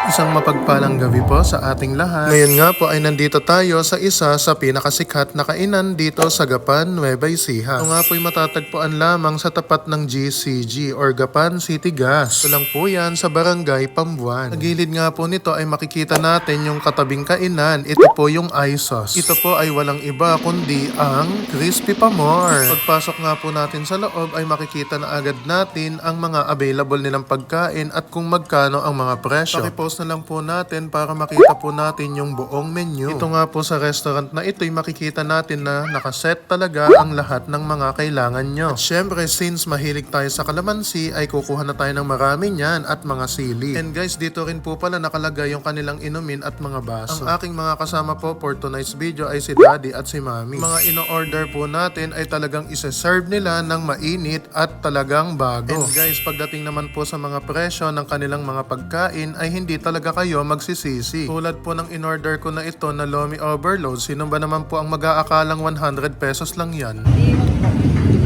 Isang mapagpalang gabi po sa ating lahat. Ngayon nga po ay nandito tayo sa isa sa pinakasikat na kainan dito sa Gapan, Nueva Ecija. Ito nga po ay matatagpuan lamang sa tapat ng GCG or Gapan City Gas. Ito lang po yan sa Barangay Pambuan. Sa gilid nga po nito ay makikita natin yung katabing kainan. Ito po yung Isos. Ito po ay walang iba kundi ang Crispy Pamor. Pagpasok nga po natin sa loob ay makikita na agad natin ang mga available nilang pagkain at kung magkano ang mga presyo. Pakipost na lang po natin para makita po natin yung buong menu. Ito nga po sa restaurant na ito ay makikita natin na nakaset talaga ang lahat ng mga kailangan nyo. At syempre since mahilig tayo sa kalamansi ay kukuha na tayo ng marami niyan at mga sili. And guys, dito rin po pala nakalagay yung kanilang inumin at mga baso. Ang aking mga kasama po for tonight's video ay si Daddy at si Mami. Mga ino-order po natin ay talagang isa-serve nila ng mainit at talagang bago. And guys, pagdating naman po sa mga presyo ng kanilang mga pagkain ay hindi talaga kayo magsisisi. Tulad po ng in-order ko na ito na Lomi Overload, sino ba naman po ang mag-aakalang 100 pesos lang yan?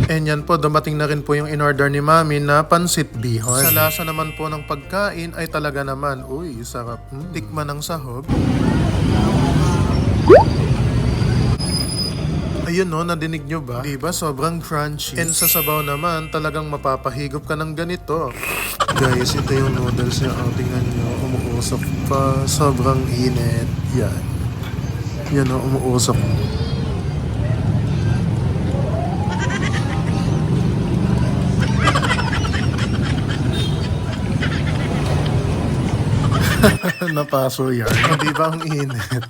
And yan po, dumating na rin po yung in-order ni Mami na pansit bihon. Sa lasa naman po ng pagkain ay talaga naman, uy, sarap. Tikman ng sahog. Ayun no, nadinig nyo ba? Diba sobrang crunchy? And sa sabaw naman, talagang mapapahigop ka ng ganito. Guys, ito yung noodles niya. Oh, tingnan nyo, umuusok pa. Sobrang init. Yan. Yan o, umuusok. Napaso yan. Di ba ang init?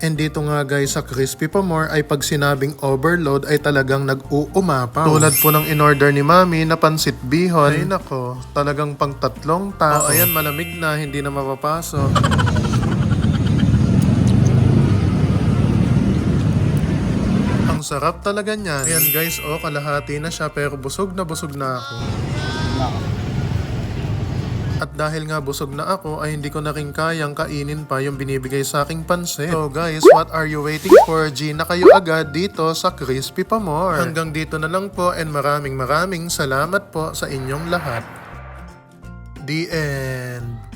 And dito nga guys sa Crispy Pamor ay pag sinabing overload ay talagang nag-uumapaw. Tulad po ng in-order ni Mami na pansit bihon. Ay nako, talagang pang 3 tao. Ayan, malamig na, hindi na mapapasok. Ang sarap talaga niyan. Ayan guys, oh, kalahati na siya pero busog na ako. At dahil nga busog na ako ay hindi ko na rin kayang kainin pa yung binibigay sa aking pansit. So guys, what are you waiting for? G na kayo agad dito sa Crispy Pamor. Hanggang dito na lang po and maraming salamat po sa inyong lahat. The end.